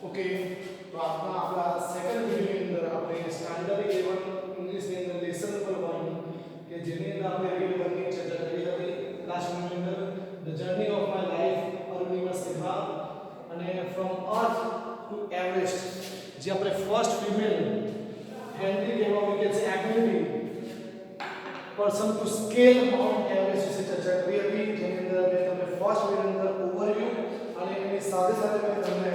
Okay, તો આપણા આપણા સેકન્ડ વિડિયોની અંદર આપણે સ્ટાન્ડર્ડ A1 ઇંગ્લિશની અંદર લેસન નંબર 1 કે જેની અંદર આપણે રીડ કરવાની ચર્ચા કરી હતી લાસ્ટ વિડિયોની અંદર the journey of my life Arunima Sinha અને ફ્રોમ અર્થ ટુ એવરેસ્ટ જે આપણે ફર્સ્ટ ફિમેલ હેન્ડ્રી કહેવામાં કે છે ability person to scale mount Everest વિશે ચર્ચા કરી હતી જેની અંદર મેં તમને ફર્સ્ટ વિડિયોની અંદર ઓવરવ્યુ અને એની સાથે સાથે મેં તમને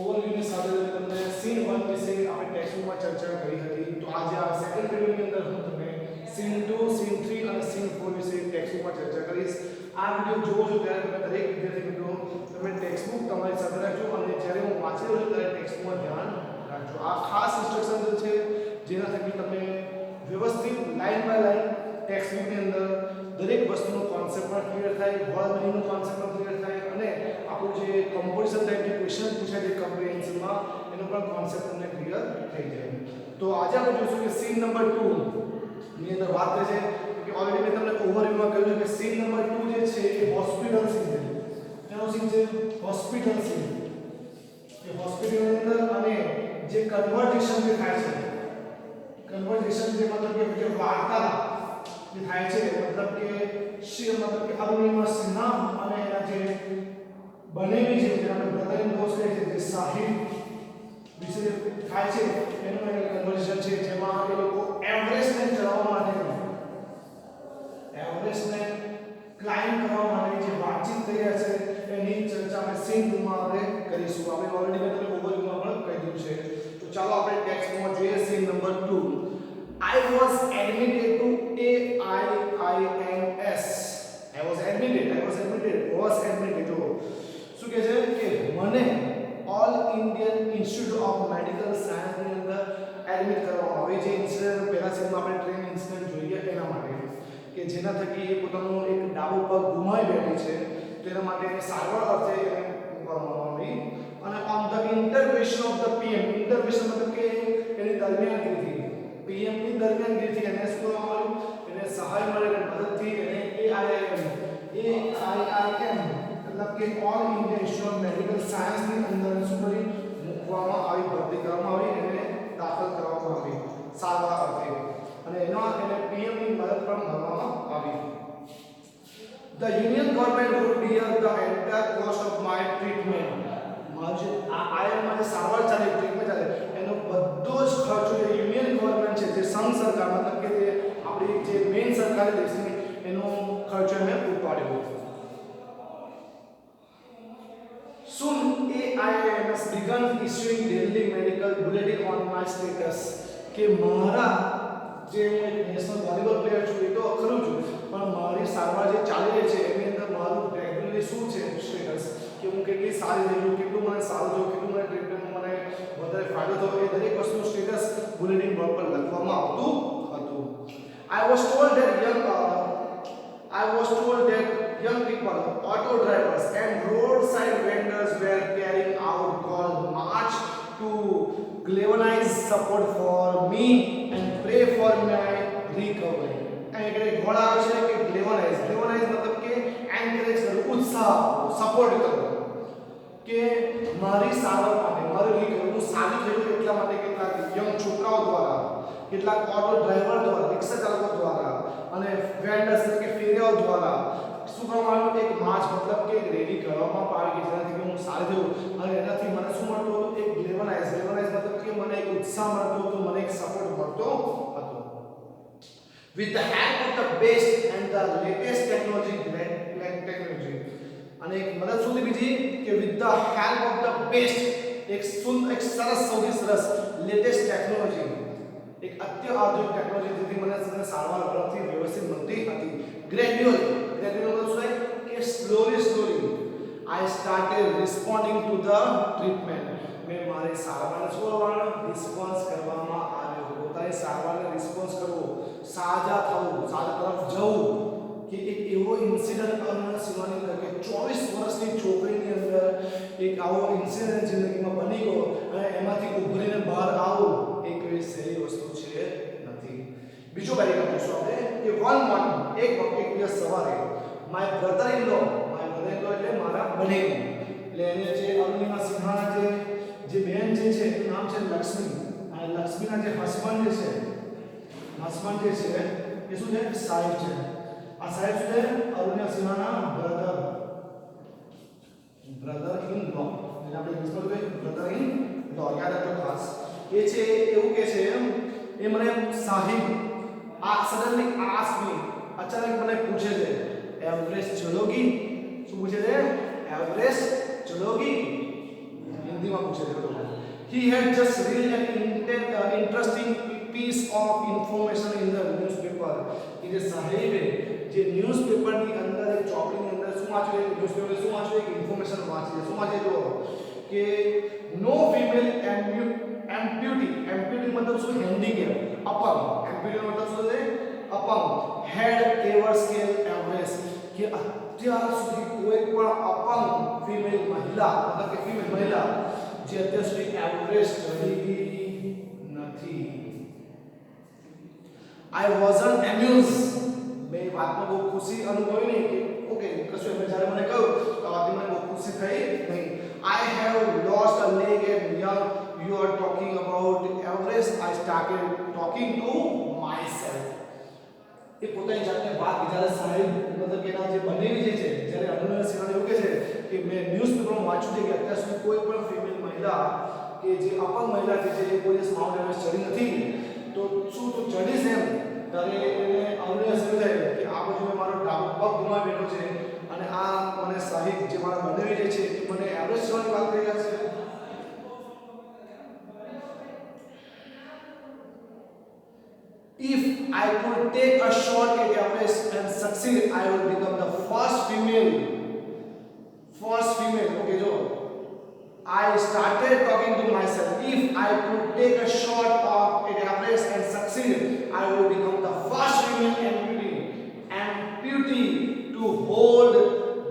ઓવરવ્યુની સાથે તમને સીન 1 વિશે આપણે ટેક્સ્ટબુકમાં ચર્ચા કરી હતી તો આજે આ સેકન્ડ વિડિયોની અંદર હું તમને સીન 2 સીન 3 અને સીન 4 વિશે ટેક્સ્ટબુકમાં ચર્ચા કરીશ આ વિડિયો જોવો છો ત્યારે તમે દરેક વિદ્યાર્થી મિત્રો તમે ટેક્સ્ટબુક તમારી સાથે રાખજો અને જ્યારે હું વાંચી રહ્યો છું ત્યારે ટેક્સ્ટબુકમાં ધ્યાન રાખજો આ ખાસ ઇન્સ્ટ્રક્શન છે જેના થકી તમે વ્યવસ્થિત લાઈન બાય લાઈન ટેક્સ્ટબુકની અંદર દરેક વસ્તુનો કોન્સેપ્ટ પણ ક્લિયર થાય વર્ડ મીનિંગનો કોન્સેપ્ટ પણ ક્લિયર થાય અને આપણું જે કમ્પોઝિશન ટાઈપની ક્વેશ્ચન પૂછાય છે કમ્પ્રિહેન્શનમાં એનો પણ કોન્સેપ્ટ તમને ક્લિયર થઈ જાય તો આજે આપણે જોઈશું કે સીન નંબર 2 ની અંદર વાત કરે છે કે ઓલરેડી મેં તમને ઓવરવ્યુમાં કહ્યું છે કે સીન નંબર 2 જે છે એ હોસ્પિટલ સીન છે કેનો સીન છે હોસ્પિટલ સીન એ હોસ્પિટલની અંદર અને જે કન્વર્ઝેશન જે થાય છે કન્વર્ઝેશન જે મતલબ કે જે વાર્તાલાપ જે થાય છે મતલબ કે અરુણિમા સિન્હા અને એના જે બનેવી છે જે આપણે બ્રધર ઇન લોસ કહે છે જે સાહિબ વિશે થાય છે એનું એક કન્વર્ઝેશન છે જેમાં એ લોકો એવરેસ્ટને ચડવા માટે એવરેસ્ટને ક્લાઇમ્બ કરવા માટે જે વાતચીત થઈ રહ્યા છે એની ચર્ચા આપણે સીન 2 માં આપણે કરીશું આપણે ઓલરેડી મેં તમને ઓવરવ્યુમાં પણ કહી દીધું છે તો ચાલો આપણે ટેક્સ્ટમાં જોઈએ scene number 2 I was admitted to AIIMS. Was admitted to. શું કહે છે કે મને all Indian institute of medical science ની અંદર એડમિટ કરવામાં આવે જે ઇન્સિડન્ટ પહેલા સીનમાં આપણે ટ્રેન ઇન્સિડન્ટ જોઈએ એના માટે કે જેના થકી એ પોતાનો એક ડાબો પગ ગુમાવી બેઠી છે તો એના માટે એને સારવાર અર્થે એને મૂકવામાં આવી અને on the intervention of the PM intervention મતલબ કે એની દરમિયાનગીરીથી પીએમ ની દરમિયાનગીરીથી એને શું કરવામાં આવ્યું એને સહાય મળે અને મદદથી એને AIIM મતલબ કે all India institute of medical science ની અંદર શું કરી મૂકવામાં આવી ભરતી કરવામાં આવી એને દાખલ કરવામાં આવી સારવાર અર્થે અને એને પીએમ ની મદદ પણ મળવામાં આવી The Union government would bear the entire cost of my treatment. મારું આયમાં જે સારવાર ચાલે ટ્રીટમેન્ટ ચાલે એનો બધો જ ખર્ચો જે યુનિયન ગવર્નમેન્ટ છે જે સંઘ સરકાર મતલબ કે જે આપણી જે મેઇન સરકાર દેશની એનો ખર્ચો એને ઉપાડ્યો Soon AIIMS began issuing daily medical bulletin on my status કે મારા જે હું એક નેશનલ વોલીબોલ પ્લેયર છું એ તો ખરું છું પણ મારી સારવાર જે ચાલી રહી છે એની અંદર મારું રેગ્યુલરલી શું છે સ્ટેટસ કે હું કેટલી સારી રહી છું કેટલું મને સારું થયું કેટલું મને ટ્રીટમેન્ટમાં મને વધારે ફાયદો થયો એ દરેક વસ્તુનું સ્ટેટસ બુલેટિન બોર્ડ પર લખવામાં આવતું હતું I was told that young people, auto drivers and roadside vendors were carrying out called march to galvanize support for me and pray for my recovery. અહીં એટલે ઘોડા આવે છે કે galvanize મતલબ કે એન્કરેજ કરવું ઉત્સાહ સપોર્ટ કરવો કે મારી સારવાર માટે મારું રિકવરી હું સારી થયું એટલા માટે કેટલાક યંગ છોકરાઓ દ્વારા કેટલાક ઓટો ડ્રાઈવર દ્વારા રિક્ષા ચાલકો દ્વારા અને વેન્ડર્સ કે ફેરિયાઓ દ્વારા શું કરવામાં આવ્યું એક માર્ચ મતલબ કે એક રેલી કરવામાં આવી કે જેનાથી હું સારી થયું અને એનાથી મને શું મળતું હતું એક ગ્લેવનાઇઝ મતલબ કે મને એક ઉત્સાહ મળતો હતો મને એક સપોર્ટ મળતો હતો with the help of the best and the latest technology અને એક મદદ સુધી બીજી કે with the help of the best એક સરસ સૌથી સરસ લેટેસ્ટ ટેકનોલોજી એક અત્યાધુનિક ટેકનોલોજી જેથી મને સારવાર ઝડપથી વ્યવસ્થિત મળતી હતી ગ્રેજ્યુઅલી મતલબ શું કે slowly I started responding to the treatment મેં મારી સારવારને શું રિસ્પોન્સ કરવામાં આવ્યો પોતાની સારવારને રિસ્પોન્સ કરવો સાજા થવું સાજા તરફ જવું કે એક એવો ઇન્સિડન્ટ અરુણિમા સિન્હાની અંદર કે 24 વર્ષની છોકરીની અંદર એક આવો ઇન્સિડન્ટ જિંદગીમાં બની ગયો અને એમાંથી ઉભરીને બહાર આવું એક એવી સહેલી વસ્તુ છે નથી બીજો પેરેગ્રાફ જોશું આપણે કે વન મોર્નિંગ એક દિવસ સવારે માય બ્રધર ઇન લો એટલે મારા બનેવી એટલે એને જે અરુણિમા સિન્હાના જે બેન જે છે એનું નામ છે લક્ષ્મી, અને લક્ષ્મીના જે હસબન્ડ જે છે એ શું છે? સાહેબ છે. આ સાહેબ શું છે? અરુણિમા સિન્હાના બ્રધર ઇન લો. એટલે આપણે ઇંગ્લિશમાં કહીએ બ્રધર ઇન લો, યાદ રાખજો ખાસ. એ છે એવું કે છે એ મને સાહિબ આ સડનલી આસ્ક મી, અચાનક મને પૂછે છે એવરેસ્ટ ચલોગી? શું પૂછે છે? એવરેસ્ટ ચલોગી? હિન્દીમાં પૂછે છે. He had just read an interesting piece of information in the newspaper. એ જે સાહેબે જે ન્યૂઝપેપરની અંદર એક ચોપડીની અંદર શું વાંચ્યું? ન્યૂઝપેપર શું વાંચ્યું? એક ઇન્ફોર્મેશન વાંચી. શું વાંચે તો કે નો ફિમેલ એમ્પ્યુટી મતલબ શું? હેન્ડીકેપ, અપંગ. એમ્પ્યુટી મતલબ શું છે? અપંગ. હેડ એવર સ્કેલ એવરેસ્ટ, કે અત્યાર સુધી કોઈ પણ અપંગ ફિમેલ મહિલા મતલબ કે ફિમેલ મહિલા જે અત્યાર સુધી એવરેસ્ટ ચડી ગઈ નથી. I wasn't amused. મેં વાતમાં બહુ ખુશી અનુભવી નહીં કે ઓકે કશું એમ જ્યારે મને કહ્યું તો વાતમાં મને બહુ ખુશી થઈ નહીં. I have lost a leg and young you are talking about Everest. I started talking to myself. એ પોતાની જાતને વાત જ્યારે સાહેબ મતલબ કે એના જે બનેવી જે છે જ્યારે અરુણિમા સિન્હાને એવું કહે છે કે મેં ન્યૂઝપેપરમાં વાંચ્યું છે કે અત્યાર સુધી કોઈ પણ ફિમેલ મહિલા કે જે અપંગ મહિલા જે છે એ કોઈ દિવસ માઉન્ટ એવરેસ્ટ ચડી નથી, તો શું તું ચડીશ એમ? ત્યારે એને અરુણિમા સમજાય કે આ બાજુ મેં મારો ડાબો પગ ગુમાવી બેઠો છે અને આ મને સાહિબ જે મારા બનેવી જે છે એ મને એવરેસ્ટ ચડવાની વાત કરી રહ્યા છે. If I could take a shot at Everest and succeed, I will become the first female. Okay, jo. I started talking to myself. If I could take a shot at Everest and succeed, I will become the first female amputee to hold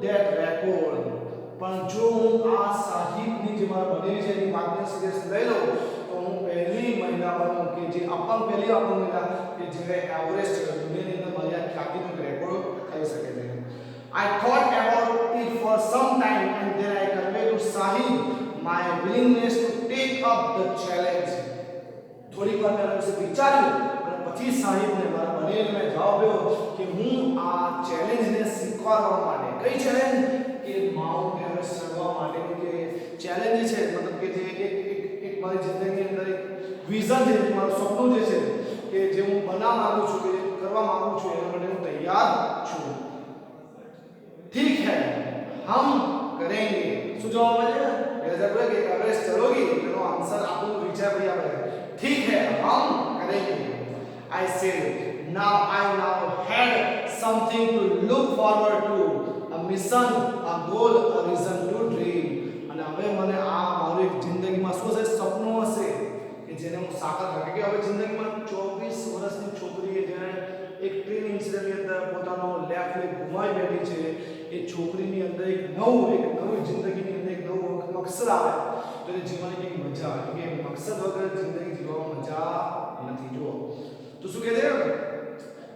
that record. પણ જો હું આ સાહિબની જે મારા બનેવી છે એની વાતને serious લઈ લઉં તો હું પહેલી મહિલા બનું કે જે પહેલી અપંગ મહિલા કે જેને એવરેસ્ટ દુનિયાની અંદર મારી આ ખ્યાતિનો રેકોર્ડ થઈ શકે છે. I thought about it for some time and then I conveyed to Sahib my willingness to take up the challenge. થોડીક વાર મેં વિશે વિચાર્યું અને પછી સાહિબને મારા બનેવીને જવાબ આપ્યો કે હું આ ચેલેન્જને સ્વીકારવા માટે. કઈ ચેલેન્જ? કે માઉન્ટ એવરેસ્ટ ચડવા માટેની જે ચેલેન્જ છે મતલબ કે જે એક મારી જિંદગીની અંદર એક વિઝન છે, મારું સપનું જે છે કે જે હું બનવા માંગુ છું કે કરવા માંગુ છું એના માટે હું તૈયાર છું. ठीक है हम करेंगे. શું જવાબ આવે છે? ऐसा बोले कि एवरेस्ट चढ़ोगी? तो आंसर आपको विचार भैया बोले ठीक है हम करेंगे. I said now I had something to look forward to, a mission, a goal, a reason to dream. અને હવે મને આ મારું એક જિંદગીમાં શું હશે? સપનું હશે કે જેને હું સાકાર કરું. કે હવે જિંદગીમાં 24 વર્ષની છોકરીએ જેને એક ટ્રેન ઇન્સિડન્ટની અંદર પોતાનો લેફ્ટ લેગ ગુમાવી બેઠી છે, એ છોકરીની અંદર એક નવી જિંદગીની અંદર એક નવો મકસદ આવે તો એ જીવવાની કંઈક મજા આવે. કે મકસદ વગર જિંદગી જીવવામાં મજા નથી. જુઓ તો શું કહે છે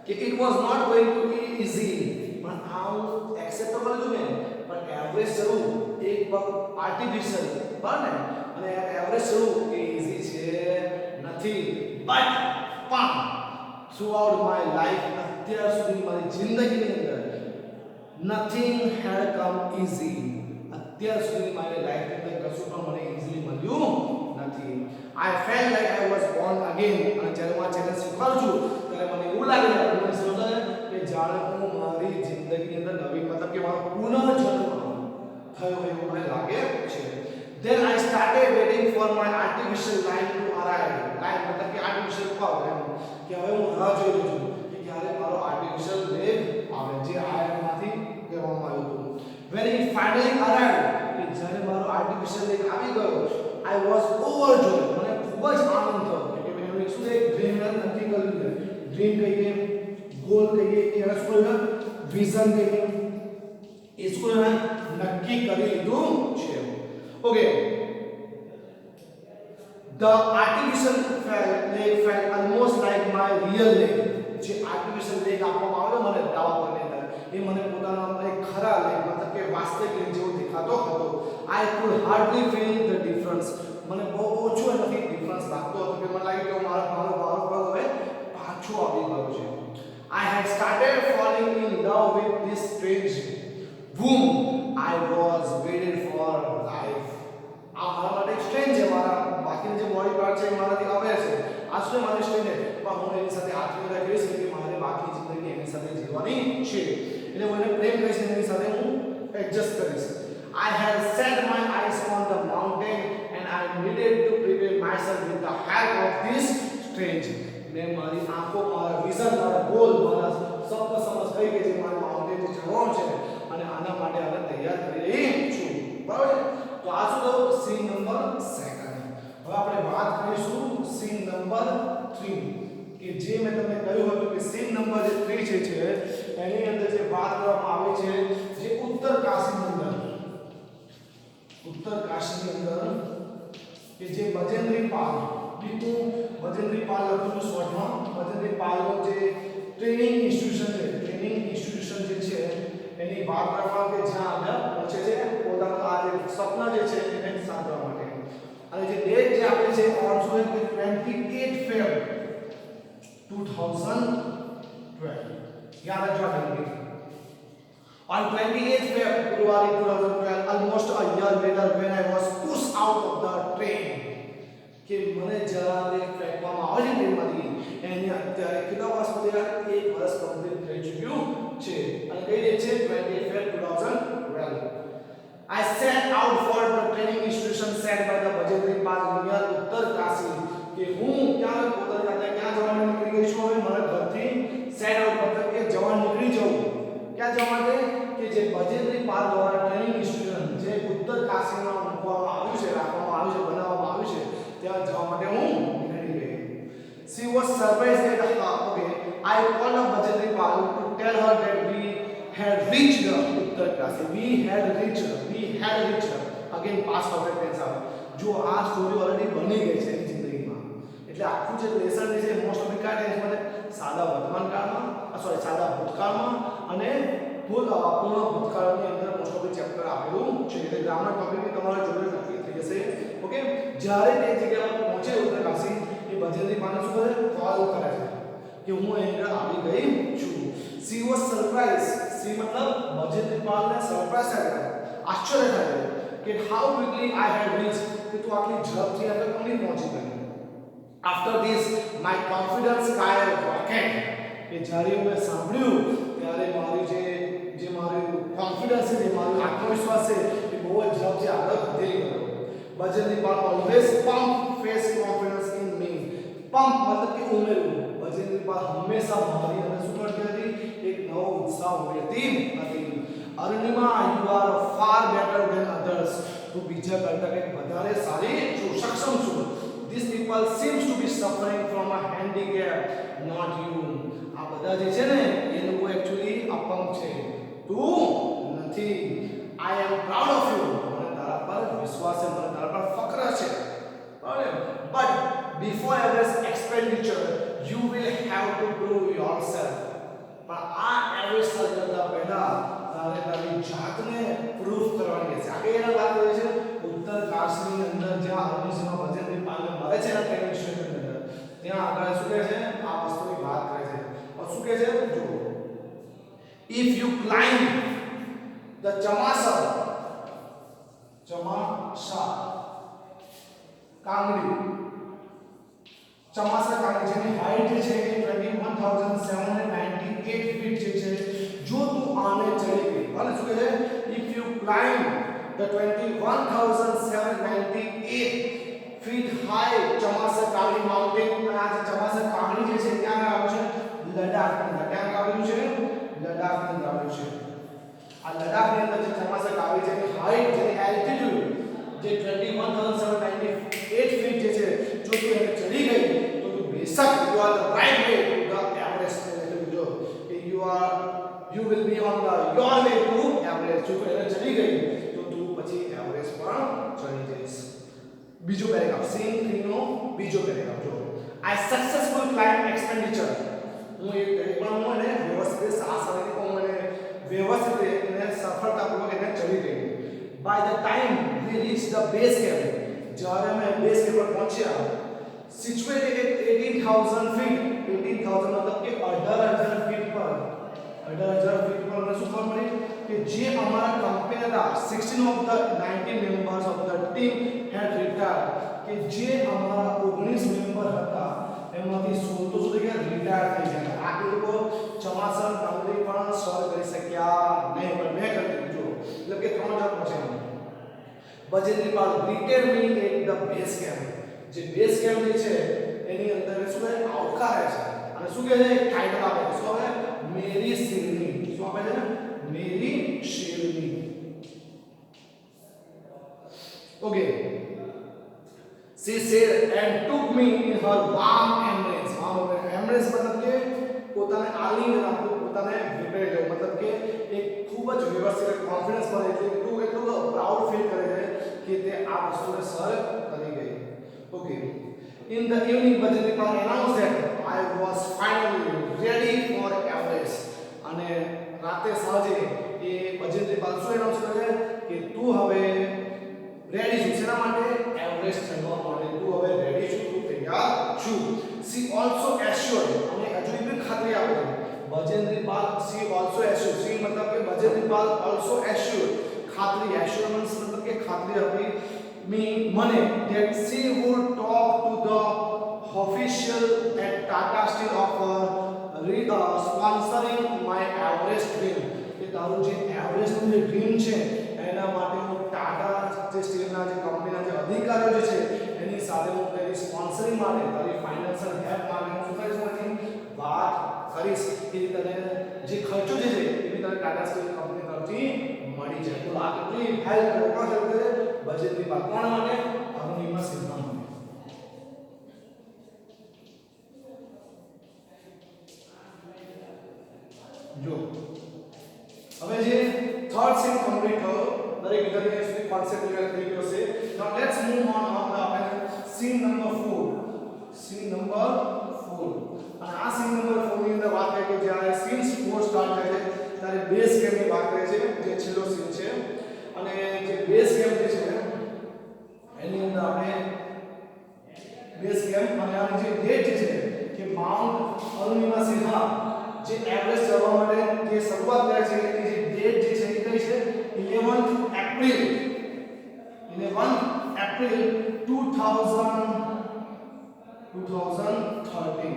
કે it was not going to be easy. પણ આ એક્સેપ્ટેબલ છું મેં, પણ એવરેસ્ટ ચડવું એક પગ આર્ટિફિશિયલ બરાબર ને, અને એવરેસ્ટ ચડવું એ ઇઝી છે નથી. પણ throughout my life અત્યાર સુધી મારી જિંદગીની અંદર nothing had come easy. અત્યાર સુધી મારી લાઈફની અંદર કશું પણ મને ઇઝીલી મળ્યું નથી. I felt like I was born again. અને જ્યારે હું આ ચેલેન્જ સ્વીકારું છું ત્યારે મને એવું લાગે છે મને સમજાય કે જાણે હું મારી જિંદગીની અંદર નવી મતલબ કે મારો પુનર્જન્મ થયો એવું મને લાગે છે. Then I started waiting for my artificial line to arrive. Line મતલબ કે આર્ટિફિશિયલ પાવ એમ કે હવે હું રાહ જોઈ રહ્યો છું કે ક્યારે મારો આર્ટિફિશિયલ લેગ આવે જે આયર્નમાંથી કહેવામાં આવ્યું હતું. When it finally arrived, કે જ્યારે મારો આર્ટિફિશિયલ લેગ આવી ગયો, I was overjoyed. મને ખૂબ જ આનંદ થયો કે મેં એક શું એક ડ્રીમ નક્કી કર્યું છે. ડ્રીમ કહીએ, ગોલ કહીએ, કે શું વિઝન કહીએ, એ શું નક્કી કરી લીધું છે. Okay. The artificial leg felt almost like my real leg. જે artificial leg આપવામાં આવ્યો મને ડાઉન કરીને અંદર એ મને પોતાનો એક ખરા લેગ મતલબ કે વાસ્તવિક લેગ જેવો દેખાતો હતો. I could hardly feel the difference. મને બહુ ઓછો એનાથી ડિફરન્સ લાગતો હતો કે મને લાગ્યું કે મારો પગ હવે પાછો આવી ગયો છે. I had started falling in love with this strange whom I was waited for life. આ મારા માટે સ્ટ્રેન્જ છે, મારા બાકીની જે બોડી પાર્ટ છે એ મારાથી અવેર છે. આ શું મારી સ્ટ્રેન્જ છે, પણ હું એની સાથે આત્મીયતા કરીશ કે મારે બાકી જિંદગી એની સાથે જીવવાની છે. એટલે હું એને પ્રેમ કરીશ, એની સાથે હું એડજસ્ટ કરીશ. I had set my eyes on the mountain and I needed to prepare myself with the help of this strange. મેં મારી આંખો, મારા વિઝન, મારા ગોલ, મારા સપના સમજ થઈ ગઈ છે, મારે માઉન્ટેન જે ચડવાનું છે અને આના માટે હવે તૈયાર કરી રહી છું. બરાબર છે? તો આ શું થયું? Scene number 2. હવે આપણે વાત કરીશું સીન નંબર 3 કે જે મેં તમને કહ્યું હતું કે સીન નંબર 3 છે એની અંદર જે વાત કરવામાં આવે છે જે ઉત્તર કાશીની અંદર કે જે બજેન્દ્રી પાલ, બજેન્દ્રી પાલ લખું છું શોર્ટમાં. બજેન્દ્રી પાલનો જે ટ્રેનિંગ ઇન્સ્ટિટ્યુશન જે છે એની વાત કરવામાં કે જ્યાં આગળ પહોંચે છે પોતાના આ જે સપના જે છે એને સાધવા માટે. અને જે ડેટ જે આપે છે ઓન 28 ફેબ 2012. યાદ રાખજો આ date. On 28th February 2012, almost a year later, when I was pushed out of the train, કે મને જ્યારે ફેંકવામાં આવે છે ટ્રેનમાંથી એની અત્યારે કેટલા વર્ષ પછી 1 વર્ષ કમ્પ્લીટ થઈ ચૂક્યું છે. અને કઈ ડેટ છે? 28th February 2012. I set out for the training institution set by the Bajendri Pal near ઉત્તર કાશી. કે હું ક્યાં પોતાની જાતે ક્યાં જવાનું નીકળી ગઈ છું. હવે મારા ઘરથી સેટ આઉટ મતલબ કે જવા નીકળી જવું. ક્યાં જવા માટે? કે જે બજેન્દ્રી પાલ દ્વારા ટ્રેનિંગ ઇન્સ્ટિટ્યુશન જે ઉત્તર કાશીમાં મૂકવામાં આવ્યું છે, રાખવામાં આવ્યું છે, બનાવવામાં આવ્યું છે, ત્યાં જવા માટે હું નીકળી ગઈ. She was surprised at okay. I called up Bajendri Pal to tell her that we had reached Uttar Kashi. We had reached. Again past perfect tense આવે. જો આ સ્ટોરી ઓલરેડી બની ગઈ છે એની જિંદગીમાં, એટલે આખું જે લેસન છે મોસ્ટ ઓફ કા ટેન્સ માટે સાદા વર્તમાન કાળમાં, સાદા ભૂતકાળમાં અને પૂર્ણ ભૂતકાળની અંદર મોસ્ટ ઓફ ચેપ્ટર આપેલું છે. એટલે ગ્રામર ટોપિક તમારે જોડે નક્કી થઈ જશે. ઓકે, જ્યારે તે જગ્યા પર પહોંચે ઉત્તર કાશી, એ બજેન્દ્રી પાલને શું કરે? કોલ કરે છે કે હું અહીંયા આવી ગઈ છું. She was surprised. She મતલબ બજેન્દ્રી પાલને સરપ્રાઈઝ થાય, આશ્ચર્ય થાય કે how quickly I had reached, કે તું આટલી ઝડપથી આગળ કેમ પહોંચી ગઈ. After this my confidence skyrocketed. કે જ્યારે મેં સાંભળ્યું ત્યારે મારી જે મારું કોન્ફિડન્સ છે, મારો આત્મવિશ્વાસ છે એ બહુ જ ઝડપથી આગળ વધી ગયો. બજેન્દ્રી પાલ always pump face confidence in me. Pump મતલબ કે ઉમેરવું. બજેન્દ્રી પાલ હંમેશા મારી અંદર શું કરતી હતી? એક નવો ઉત્સાહ ઉમેરતી હતી. Arunima, you are far better than others. તું બીજા કરતા કંઈક વધારે સારી છું, સક્ષમ છું. These people seems to be suffering from a handicap, not you. આ બધા જે છે ને એ લોકો એક્ચ્યુઅલી અપંગ છે, તું નથી. I am proud of you. મને તારા પર વિશ્વાસ છે, મને તારા પર ફક્ર છે. બરાબર? But before every expenditure you will have to prove yourself. પણ આ એવરેજ કરતા પહેલા તારે તારી જાતને પ્રૂફ કરવાની છે. આગળ એના વાત કરે છે ઉત્તર કાશીની અંદર જ્યાં અરુણિમા બજેન્દ્રી પાલને મળે છે ને ટ્રેનિંગ ઇન્સ્ટિટ્યુશનની અંદર, ત્યાં આગળ શું કહે છે? આ વસ્તુની વાત કરે છે. શું કહે છે? જો if you climb the Chamasa Kangri જેની હાઈટ જે છે એ 21,798 ફીટ જે છે. જો તું આને ચડી ગઈ, અને શું કહે છે? if you climb the 21,798 feet high Chamasa Kangri mountain. આ જે Chamasa કાંગડી જે છે ત્યાં આવેલું છે લડાખની અંદર. ક્યાં આવેલું છે? લડાખની અંદર આવેલું છે. આ લડાખની અંદર જે Chamasa કાંગડી છે એની હાઈટ જેની એલ્ટિટ્યુડ જે 21,798 ફીટ જે છે, જો તું એને ચડી ગઈ તો તું બેશક you are the right way to the Everest. જો કે you will be on the your way to Everest. જો એને ચડી ગઈ તો તું પછી એવરેસ્ટ પર ચડી જઈશ. બીજો પેરેગ્રાફ સીન 3 નો બીજો પેરેગ્રાફ જો I successful climb expenditure. હું એક પણ હું એને વ્યવસ્થિત સાહસથી હું એને વ્યવસ્થિત એને સફળતાપૂર્વક એને ચડી ગઈ. By the time we reached the base camp. જ્યારે અમે બેઝ કેમ્પ પર પહોંચ્યા, situated at 18,000 feet. 18,000 मतलब કે 18,000 ફીટ પર, 18,000 ફીટ પર અમને શું ખબર પડી કે જે અમારા કંપની હતા 16 of the 19 members of the team had retired, કે જે અમારા 19 મેમ્બર હતા એમાંથી 16 તો શું થઈ ગયા, રિટાયર થઈ ગયા. આ લોકો ચમાસર કામગીરી પણ સોલ્વ કરી શક્યા નહીં, પણ મેં કરી દીધું. એટલે કે 3,000 પહોંચ્યા. બજેન્દ્રીપાલ greeted me at the base camp. જે બેઝ કેમ્પ જે છે એની અંદર શું કહે, આવકારે છે અને શું કહે છે, ટાઇટલ આપે છે. શું આપે? મેરી શેરની. શું આપે છે? મેરી શેરની. Okay. She said and took me in her warm embrace. embrace मतलब કે પોતાને આલિંગન આપવું, પોતાને વિપેટ લેવું, મતલબ કે એક ખૂબ જ વ્યવસ્થિત કોન્ફિડન્સ મળે, એટલું પ્રાઉડ ફીલ કરે છે કે તે આ વસ્તુને સર કરી ગઈ. Okay. In the evening, Bajendripal announced that I was finally ready for Everest. અને રાતે સાંજે એ બજેન્દ્રીપાલ શું એનાઉન્સ કરે કે તું હવે રેડી છું. શેના માટે? એવરેસ્ટ ચડવા માટે. તું હવે રેડી છું, તું તૈયાર છું. She also assured, અને હજુ એક ખાતરી આપે છે બજેન્દ્રીપાલ. she also assured, she मतलब કે બજેન્દ્રીપાલ also assured, ખાતરી, assurance मतलब કે ખાતરી આપી મને that she would talk to the official at Tata Steel of sponsoring my Everest dream. કે તારું જે એવરેસ્ટ નું જે ડ્રીમ છે એના માટે હું ટાટા જે સ્ટીલના જે કંપનીના જે અધિકારીઓ જે છે એની સાથે હું તેની સ્પોન્સરિંગ માટે, તારી ફાઇનાન્શિયલ હેલ્પ માટે હું શું કરીશ, વાત કરીશ કે તને જે ખર્ચો જે છે એ બી તને ટાટા સ્ટીલ કંપની તરફથી મળી જાય. તો આ કેટલી હેલ્પ કરે, કોણ હેલ્પ કરે? બજેન્દ્રીપાલ. કોણ માટે? અરુણિમા સિન્હા માટે. જો હવે જે થર્ડ સીન કમ્પ્લીટ થયો, દરેક વિદ્યાર્થીને સુધી કોન્સેપ્ટ ક્લિયર થઈ ગયો છે. નાઉ લેટ્સ મૂવ ઓન આપણે સીન નંબર 4. Scene number 4. અને આ સીન નંબર 4 ની અંદર વાત થાય કે જ્યારે સીન 4 સ્ટાર્ટ થાય છે ત્યારે બેઝ કેમ્પની વાત કરે છે, જે છેલ્લો સીન છે. અને જે બેઝ કેમ્પ જે છે એની અંદર આપણે બેઝ કેમ્પ અને આ જે ડેટ જે છે કે માઉન્ટ અરુણિમા સિન્હા જે એવરેસ્ટ ચડવા માટે જે શરૂઆત કરે છે એની જે ડેટ જે છે એ કઈ છે? 11th April. 11th April 2013.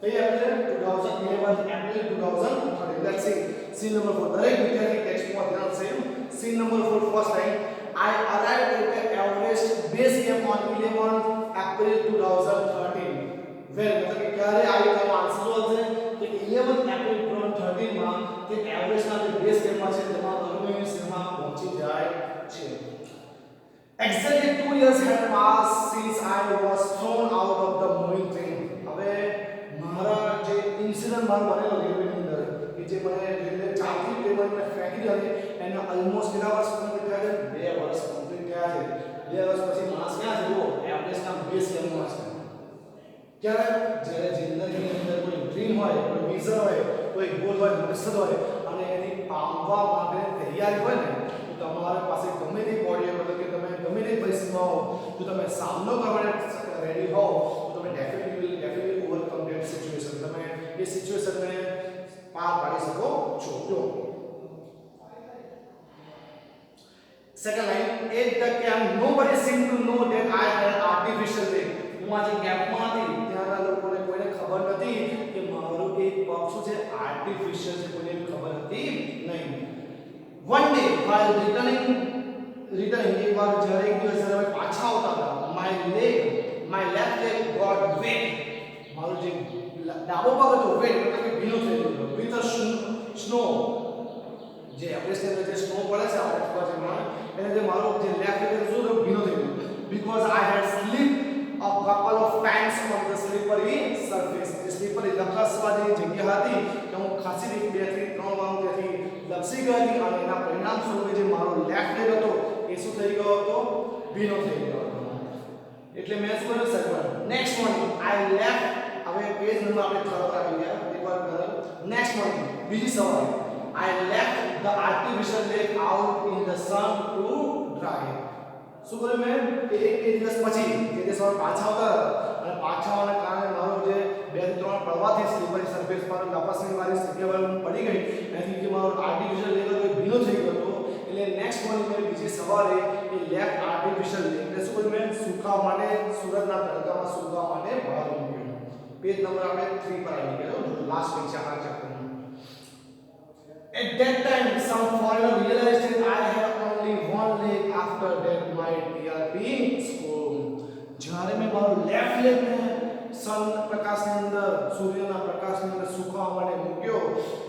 કઈ April? 11th April 2013. Let's see scene number 4. દરેક વિદ્યાર્થી ટેક્સ્ટમાં ધ્યાન છે. Scene number 4 first time I arrived at the Everest base camp on 11th April 2013. વેલ मतलब કે ક્યારે આવી તેનો આન્સર આવશે કે 11th એપ્રિલ 2013 માં તે એવરેસ્ટના જે બેઝ કેમ્પમાં છે તેમાં અરુણિમા સિન્હા પહોંચી જાય છે. Exactly 2 years had passed since I was thrown out of the moving train. હવે મારા જે ઇન્સિડન્ટ મારો બનેલો રેલવેની અંદર કે જે મને રેલવે ચાલતી ટ્રેનમાં ફેંકી દીધી એને ઓલમોસ્ટ કેટલા વર્ષ કમ્પ્લીટ થયા છે? 2 વર્ષ કમ્પ્લીટ થયા છે. 2 વર્ષ પછી માણસ ક્યાં છે? જો એવરેસ્ટના બેઝ કેમ્પમાં છે. ક્યારે? જ્યારે જિંદગીની અંદર કોઈ ડ્રીમ હોય, કોઈ વિઝન હોય, કોઈ ગોલ હોય, મકસદ હોય અને એની પામવા માટે તૈયારી હોય ને તો તમારા પાસે ગમે તે બોડી હોય, મતલબ કે તમે ગમે તે પરિસ્થિતિમાં હો તો તમે સામનો કરવા રેડી હો તો તમે ડેફિનેટલી ઓવરકમ ધેટ સિચ્યુએશન. તમે એ સિચ્યુએશનને પાર પાડી શકો છો. જો second line, at the camp nobody seemed to know that I had artificial leg. હું આજે કેમ્પમાં હતી ત્યાંના લોકોને કોઈને ખબર નથી કે મારું એક પગ શું છે, આર્ટિફિશિયલ છે, કોઈને ખબર હતી નહીં. One day while returning એક વાર જ્યારે એક દિવસ જ્યારે પાછા આવતા હતા, my left leg got wet. મારું જે ડાબો પગ હતો wet એટલે કે ભીનો થઈ ગયો with a snow. જે એવરેસ્ટની અંદર જે સ્નો પડે છે આપણે ખબર છે એને જે મારો જે લેફ્ટ leg શું ભીનો થઈ ગયો because I had slipped a couple of times on the slippery surface. The slippery લપસવાની જગ્યા હતી કે હું ખાસી 2 થી 3 વાર ત્યાંથી લપસી ગઈ હતી અને એના પરિણામ સ્વરૂપે જે મારો લેફ્ટ લેગ હતો એ શું થઈ ગયો હતો? ભીનો થઈ ગયો હતો. એટલે મેં શું કર્યું sir? Next morning I left. હવે પેજ નંબર આપણે તરત આવી ગયા એકવાર કરો. નેક્સ્ટ મોર્નિંગ બીજી સવારે I left the artificial leg out in the sun to dry. શું કર્યું મેં કે એક બે દિવસ પછી જે દિવસ પાછા આવતા અને પાછા આવવાના કારણે મારો જે 2 થી 3 પડવાથી સ્લીપરી સરફેસ પર તપાસની મારી જગ્યા પર પડી ગઈ એથી જે મારો આર્ટિફિશિયલ લેવલ કોઈ ભીનો થઈ ગયો એટલે નેક્સ્ટ મોર્નિંગ મેં બીજી સવારે એ લેફ્ટ આર્ટિફિશિયલ લેગ એટલે શું કર્યું મેં સુકાવા માટે સૂરજના તડકામાં સુકાવા માટે બહાર મૂક્યો પેજ નંબર આપણે 3 પર આવી ગયો લાસ્ટ પેજ છે આપણા ચેપ્ટરનું. At that time, some foreigner realized that I had only one leg after that my dear being school. જ્યારે મેં મારો લેફ્ટ લેગ ને સન પ્રકાશની અંદર સૂર્યના પ્રકાશની અંદર સુકાવા માટે મૂક્યો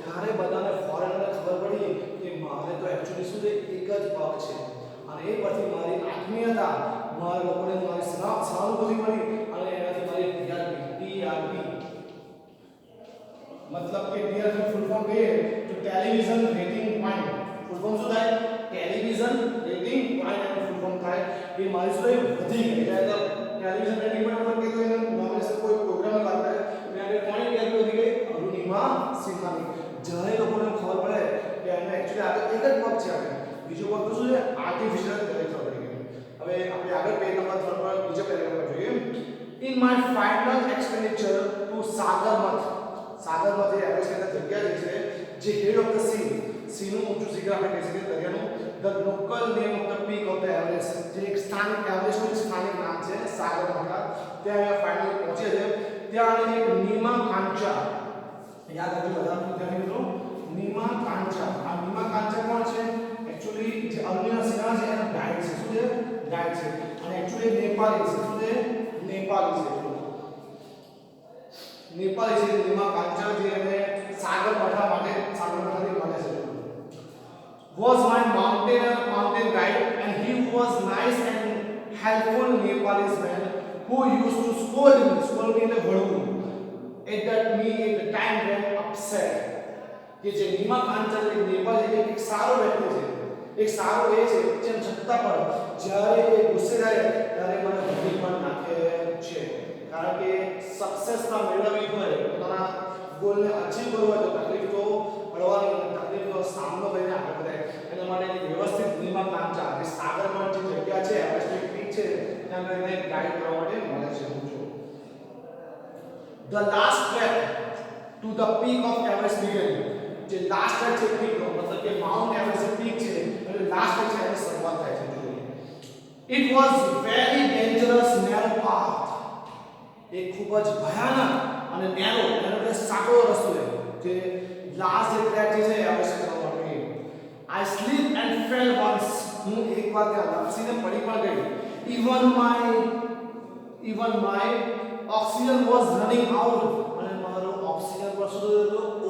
ત્યારે બધાને ફોરેનરને ખબર પડી કે મારે તો એક્ચ્યુઅલી શું છે એક જ પગ છે અને એ પછી મારી આત્મીયતા મારા લોકોને મારી સહાનુભૂતિ મળી અને એનાથી મારી ટીઆરપી मतलब के टीआरपी फुल फॉर्म कहिए तो television rating point full form શું થાય ટેલિવિઝન રેટિંગ પોઈન્ટ એનું ફુલ ફોર્મ થાય એ મારી શું વધી ગઈ એટલે ટેલિવિઝન રેટિંગ પોઈન્ટ પર કે તો એનો નોમિનેશન કોઈ પ્રોગ્રામ લાગતા है મેં પોઈન્ટ ટીઆરપી વધી ગઈ અરુણિમા સિન્હાની જ્યારે લોકોને ખબર પડે કે એમને એક્ચ્યુઅલી આગળ એક જ પગ છે આગળ બીજો પગ તો શું છે આર્ટિફિશિયલ ખબર પડી ગઈ. હવે આપણે આગળ પેજ નંબર 3 પર બીજો પેરેગ્રાફ જોઈએ. In my final expenditure to Sagarmath સાગરમાં જે એવરેસ્ટ ની જગ્યા જે છે જે હેડ ઓફ ધ સી નું ઊંચું શિખર આપણે કહી શકીએ દરિયાનું the local name of the peak of the Everest જે એક સ્થાનિક એવરેસ્ટ નું સ્થાનિક નામ છે સાગરમાથા ત્યાં અમે ફાઇનલી પહોંચે છે. ત્યાં એક નીમા કાંચા યાદ રાખજો બધા વિદ્યાર્થી મિત્રો નીમા કાંચા આ નીમા કાંચા કોણ છે એક્ચ્યુઅલી જે અરુણિમા સિન્હા છે એના ગાઈડ છે શું છે ગાઈડ છે અને એક્ચ્યુઅલી નેપાળી છે શું છે નેપાળી છે નેપાળી છે નીમા કાંચા જે એને સાગરમાથા માટે સાગરમાથાથી મળે છે was my mountain guide and he was nice and helpful Nepalese man who used to scold me એટલે વળવું at the time when upset કે જે નીમા કાંચા જે નેપાળ છે એક સારો વ્યક્તિ છે એક સારો એ છે જેમ છતાં પણ જ્યારે એ ગુસ્સે થાય ત્યારે મને ભૂલી પણ નાખે છે કારણ કે સક્સેસના મેળવવી હોય પોતાના ગોલને અચીવ કરવો હોય તો તકલીફ તો પડવાની અને તકલીફનો સામનો કરીને આગળ વધાય એના માટે એક વ્યવસ્થિત નીમા કાંચા જે સાગરમાં જે જગ્યા છે એવરેસ્ટ પીક છે ત્યાં એને ગાઈડ કરવા માટે મળે છે જો the last trek to the peak of Everest began જે લાસ્ટ ટ્રેક છે પીક નો મતલબ કે માઉન્ટ એવરેસ્ટ પીક છે એટલે લાસ્ટ ટ્રેક છે એની શરૂઆત થાય છે જો it was very dangerous narrow path એક ખૂબ જ ભયાનક અને નેરો એટલે સાંકડો રસ્તો છે જે લાસ્ટ જે ટ્રેક છે એવરેસ્ટ કરવા માટે I slipped and fell once હું એકવાર ત્યાં લપસીને પડી પણ ગઈ even my oxygen was running out અને મારો ઓક્સિજન પર શું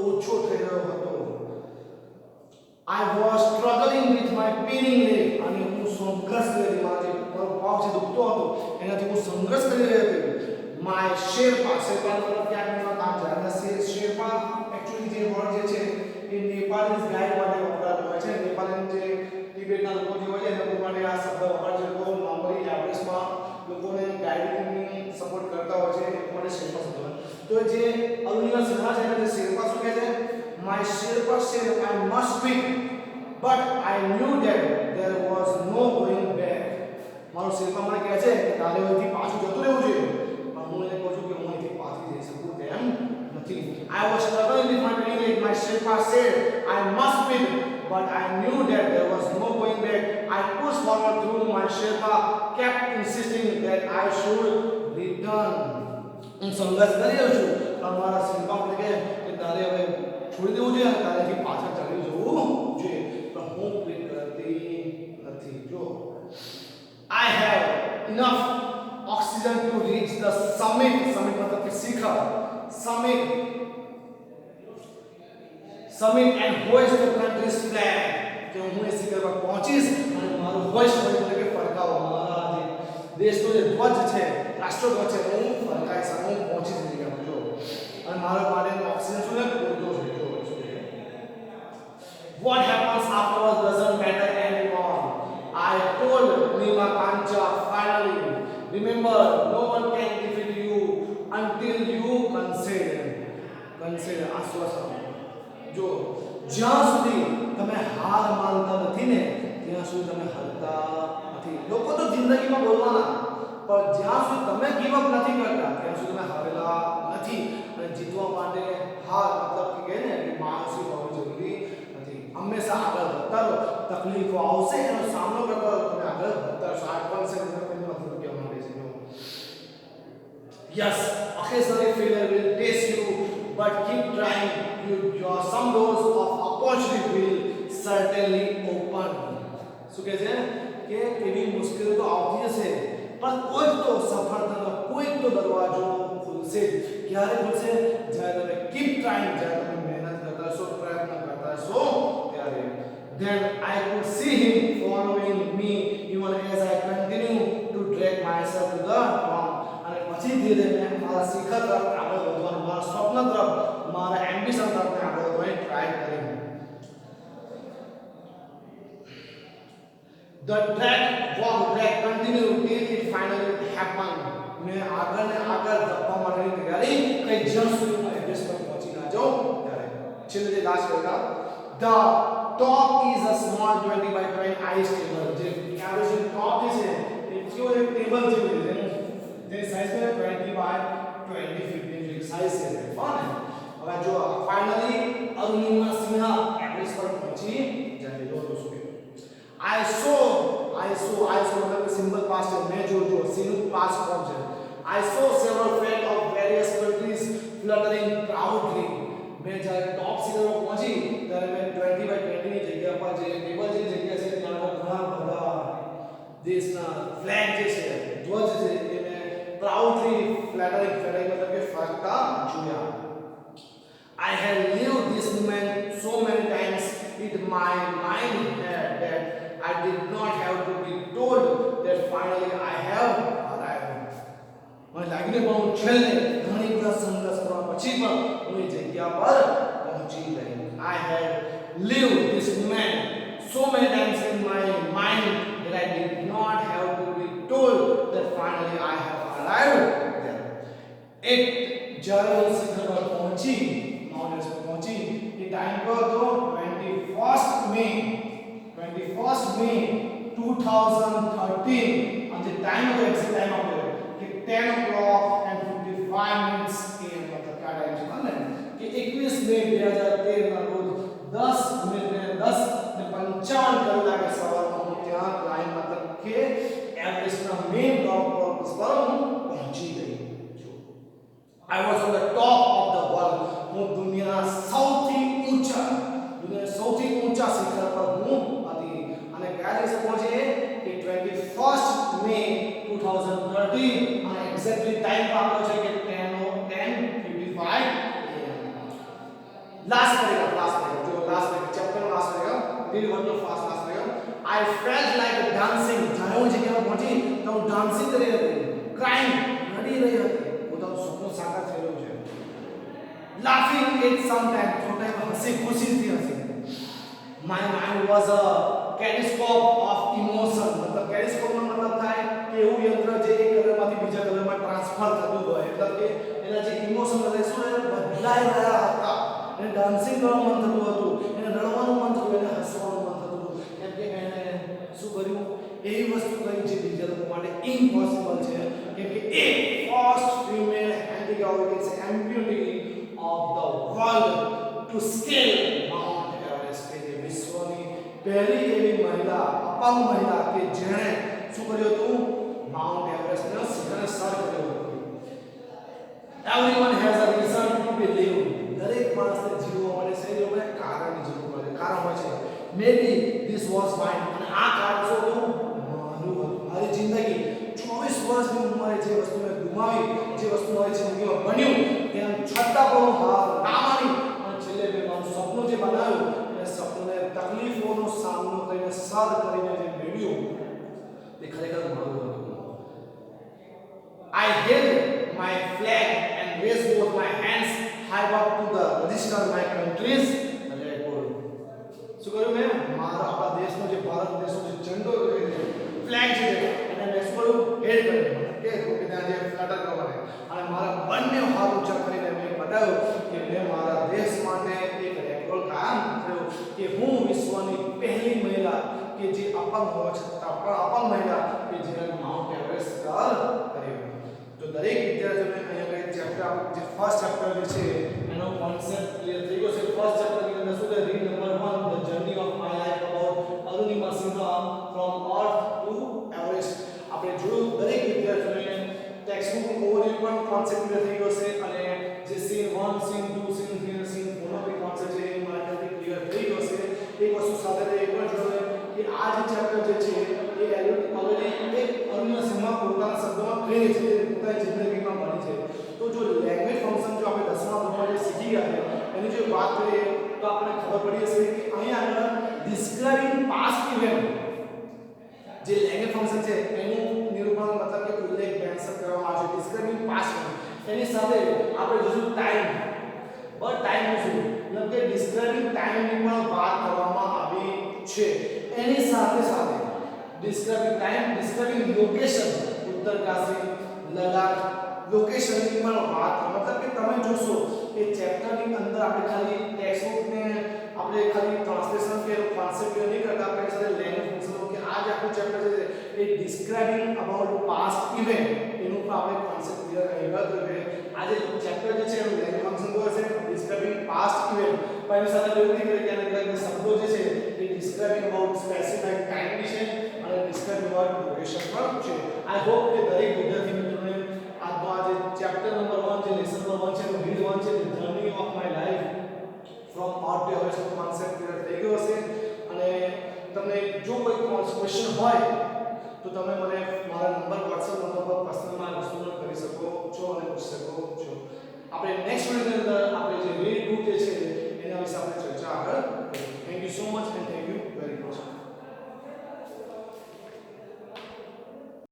ઓછો થઈ રહ્યો હતો I was struggling with my paining leg અને હું સંઘર્ષ કરી રહી મારો પગ જે દુખતો હતો એનાથી હું સંઘર્ષ કરી રહી હતી my Sherpa મતલબ ક્યાંક એમાં કામ છે અને Sherpa એક્ચ્યુઅલી જે વર્ડ જે છે એ નેપાળીઝ ગાઈડ માટે વપરાતો હોય છે નેપાળી જે તિબેટના લોકો જે હોય છે એ લોકો માટે આ શબ્દ વપરાય છે લોકો નોર્મલી એવરેસ્ટમાં લોકોને ગાઈડિંગની સપોર્ટ કરતા હોય છે એ માટે શેરપા શબ્દ તો જે અરુણિમા સિન્હા છે એને શેરપા શું કહે છે my Sherpa said I must speak but I knew that there was no going back મારો શેરપા મને કહે છે કે તારે અહીંથી પાછું જતું રહેવું જોઈએ પણ હું એને કહું છું કે હું અહીંથી પાછી જઈ શકું તેમ નથી I was struggling with my paining leg my Sherpa said I must speak but I knew that there was no going back I pushed forward through my Sherpa kept insisting that I should return હું સંઘર્ષ કરી રહ્યો છું પણ મારા શેરપા મને કહે કે તારે હવે છોડી દેવું જોઈએ અને તારેથી પાછા ચાલી જવું જોઈએ પણ હું ક્વિટ કરતી નથી જો I have enough oxygen to reach the summit मतलब कि शिखर summit and hoist the country's flag કે હું એ શિખર પર પહોંચીશ અને મારું હોઇસ્ટ એટલે કે ફરકાવો મારા જે દેશનો જે ધ્વજ છે રાષ્ટ્રધ્વજ છે હું ફરકાઈશ હું પહોંચી જઈશ જો અને મારો માટે ઓક્સિજન શું છે પૂરતો છે જો what happens afterwards doesn't matter anymore I told Nima Kancha finally remember no one can defeat you until you consider આશ્વાસન જો જ્યાં સુધી તમે હાર માનતા નથી ને ત્યાં સુધી તમે હારતા નથી લોકો તો જિંદગીમાં બોલવાના, પણ જ્યાં સુધી તમે ગીવ અપ નથી કરતા ત્યાં સુધી તમે હારેલા નથી. અને જીતવા માટે હાર મતલબ કે કહે ને કે માનસિક હોવી જરૂરી નથી. હંમેશા આગળ વધતા રહો. તકલીફો આવશે એનો સામનો કરતા રહો, તમે આગળ વધતા રહો. આ કોન્સેપ્ટ તમને મતલબ કહેવા માંગે છે. Yes, occasionally failure will test you, but keep trying. Some doors of opportunity will certainly open. શું કહે છે કે એવી મુશ્કેલીઓ તો આવતી હશે, પણ કોઈ તો સફળતાનો કોઈ તો દરવાજો ખુલશે. ક્યારે ખુલશે? જ્યારે તમે કીપ ટ્રાઇંગ, જ્યારે તમે મહેનત કરતા હશો, પ્રયત્ન કરતા હશો ત્યારે. Then I could see him following me even as I continue to drag myself to the ground. અને પછી ધીરે ધીરે મારા શિખર તરફ આગળ વધવાનું, મારા સ્વપ્ન તરફ, મારા એમ્બિશન તરફ આગળ વધવાની ટ્રાય કરી. The drag continued till it finally happened. मैं આગળ ને આગળ ધપ્પા મારવાની તૈયારી કઈ જ્યાં સુધી હું એડ્રેસ પર પહોંચી ના જાઉં ત્યારે. છેલ્લે જે લાસ્ટ કહેતા, the top is a small 20 by 20 ice table. જે આનો જે ટોપ છે એ કેવો એક ટેબલ જેવું છે, જે સાઈઝ છે 20 by 20 ફીટ ની એક સાઈઝ છે. બરાબર. હવે જો ફાઇનલી અરુણિમા સિન્હા એડ્રેસ પર પહોંચી જાય. જો દોસ્તો I saw मतलब सिंपल पास्ट है. मैं जो सीनु पास्ट फॉर्म है. I saw several flags of various countries fluttering proudly. मैं जब टॉप सीधर पर पहुंची ત્યારે मैं 20 by 20 ની જગ્યા પર જે ટેબલ જે જગ્યા છે ત્યાં ઘણા બધા દેશના ફ્લેગ જે છે, ધ્વજ છે, એને proudly fluttering मतलब કે ફરકતા જોયા. I had lived this moment so many times in my mind that I did not have to be told that finally I have arrived. મને લાગીને પણ હું છેલ્લે ઘણી બધા સંઘર્ષ કરવા પછી પણ હું એ જગ્યા પર પહોંચી ગઈ. I had lived this moment so many times in my mind that I did not have to be told that finally I have arrived there. એક જ્યારે હું શિખર પર પહોંચી, માઉન્ટેન્સ પર પહોંચી, એ ટાઈમ પર હતો 21st May 2013. and the time of the exit time of it कि 10:55 AM मतलब क्या टाइम છે ને कि 21 મે 2013 ના રોજ 10:55 કલાકે સવારમાં હું ત્યાં ક્લાઇમ્બ मतलब કે એવરેસ્ટના મેઇન ટોપ પર પહોંચી ગઈ. I was on the top of the world. હું દુનિયાના સૌથી ઊંચા શિખર પર હું હતી. અને કયા દિવસે પહોંચી કે 21st May 2013 અને એક્ઝેક્ટલી ટાઈમ આપ્યો છે કે 10:55 AM. લાસ્ટ પરેગા ચેપ્ટર નો લાસ્ટ પરેગા રીડ વન નો first last paragraph. I felt like dancing. જ્યારે હું જગ્યા પર પહોંચી તો હું ડાન્સિંગ કરી હતી, ક્રાઇંગ રડી રહી હતી. પોતાનું સપનું સાકાર થઈ રહ્યું છે. Laughing at sometimes થોડા હસી ખુશીથી હતી. My mind was a kaleidoscope of emotion. मतलब kaleidoscope નો મતલબ થાય કે એવું યંત્ર જે એક કલરમાંથી બીજા કલરમાં ટ્રાન્સફર થતું હોય, એટલે કે એના જે ઇમોશન હતા શું બદલાઈ રહ્યા હતા. એને ડાન્સિંગ કરવાનું મન થતું હતું, એને રડવાનું મન થતું, એને હસવાનું મન થતું હતું. કેમ કે એને શું કર્યું? એવી વસ્તુ કરી જે બીજા લોકો માટે ઇમ્પોસિબલ છે. કેમ કે એક first female handicap amputee of the world to scale Mount Everest. કે જે વિશ્વની પહેલી એવી મહિલા, અપંગ મહિલા કે જેણે શું કર્યું હતું? માઉન્ટ એવરેસ્ટના શિખરને સર કર્યું હતું. Everyone has a reason to believe. દરેક માણસને જીવવા માટે છે લોકોને કારણની જરૂર પડે, કારણ હોય છે. Maybe this was mine. અને આ કારણ શું હતું? મારી જિંદગી 24 વર્ષની ઉંમરે જે વસ્તુ મેં ગુમાવી, જે વસ્તુ મારી જિંદગીમાં બન્યું, તેમ છતાં પણ હાર ના માની અને છેલ્લે મેં મારું સપનું જે બનાવ્યું એ સપનાને તકલીફોનો સામનો કરીને સર કરીને જે મેળવ્યું તે ખરેખર મારું હતું. I held my flag and raised both my hands high up to the register my country's record. શું કર્યું મેં? મારા આપણા દેશનો જે ભારત દેશનો જે ઝંડો ફ્લેગ છે એને મેં શું કર્યું? હેડ કર્યું કે ત્યાં જે ફ્લટર કરવાને અને મારા બંને હાથ ઊંચા કરીને મેં બતાવ્યું કે મેં મારા દેશ માટે એક રેકોર્ડ કાયમ કર્યો કે હું વિશ્વની પહેલી મહિલા કે જે અપંગ હોવા છતાં પણ અપંગ મહિલા જે ફર્સ્ટ ચેપ્ટર જે છે એનો કોન્સેપ્ટ ક્લિયર થઈ ગયો છે. ફર્સ્ટ ચેપ્ટર ની અંદર શું છે, read number 1 the journey of my life about Arunima Sinha from earth to Everest. આપણે જોયું દરેક વિદ્યાર્થીઓને ટેક્સ્ટબુક ઓવરવ્યુ પણ કોન્સેપ્ટ ક્લિયર થઈ ગયો છે અને જે સીન 1 સીન 2 સીન 3 અને સીન 4 નો બી કોન્સેપ્ટ છે એ મારાથી ક્લિયર થઈ ગયો છે. એક વસ્તુ સાથે એક પણ જોડે કે આ જે ચેપ્ટર જે છે એ ઓલરેડી એક અરુણિમા સિન્હા પોતાના શબ્દોમાં કહી રહી છે, પોતાની જિંદગીમાં મળી છે. તો જો લેંગ્વેજ ફંક્શન જો આપણે 10મા ધોરણમાં જે શીખી ગયા છે એની જો વાત કરીએ તો આપણે ખબર પડી હશે કે અહીંયા આગળ ડિસ્ક્રાઇબિંગ પાસ્ટ ઇવેન્ટ જે લેંગ્વેજ ફંક્શન છે એનું નિરૂપણ મતલબ કે ઉલ્લેખ મેન્શન કરવામાં આવે છે ડિસ્ક્રાઇબિંગ પાસ્ટ એની સાથે આપણે જોશું ટાઈમ શું મતલબ કે ડિસ્ક્રાઇબિંગ ટાઈમની પણ વાત કરવામાં આવી છે. એની સાથે સાથે describing time describing location Uttarkashi Ladakh લોકેશનની પણ વાત મતલબ કે તમે જોશો કે ચેપ્ટરની અંદર આપણે ખાલી ટેક્સ્ટબુકને આપણે ખાલી ટ્રાન્સલેશન કે કોન્સેપ્ટ નહીં કરતા, આપણે સાથે લેંગ્વેજ ફંક્શન કે આ જે આખું ચેપ્ટર છે એ ડિસ્ક્રાઇબિંગ અબાઉટ પાસ્ટ ઇવેન્ટ એનું પણ આપણે કોન્સેપ્ટ ક્લિયર કર્યા છે. આ જે ચેપ્ટર જે છે એનું લેંગ્વેજ ફંક્શન શું હશે, ડિસ્ક્રાઇબિંગ પાસ્ટ ઇવેન્ટ. પણ એની સાથે એવું નહીં કે આના કેટલાક શબ્દો જે છે એ ડિસ્ક્રાઇબિંગ અબાઉટ સ્પેસિફાઈડ ટાઈમ છે અને ડિસ્ક્રાઇબિંગ અબાઉટ ડ્યુરેશન પણ છે. આઈ હોપ કે દરેક વિદ્યાર્થી મિત્રોને આજનો આ જે ચેપ્ટર નંબર 1 જે લેસન નંબર 1 છે એનું રીડ 1 છે the journey of my life from earth to Everest નો કોન્સેપ્ટ ક્લિયર થઈ ગયો હશે. અને તમને જો કોઈ ક્વેશ્ચન હોય તો તમે મને મારા નંબર WhatsApp નંબર પર પર્સનલમાં રિસ્પોન્ડ કરી શકો છો અને પૂછી શકો છો. આપણે નેક્સ્ટ વિડિયોની અંદર આપણે જે રીડ 2 જે છે એના વિશે આપણે ચર્ચા આગળ કરીશું. Thank you so much and thank you.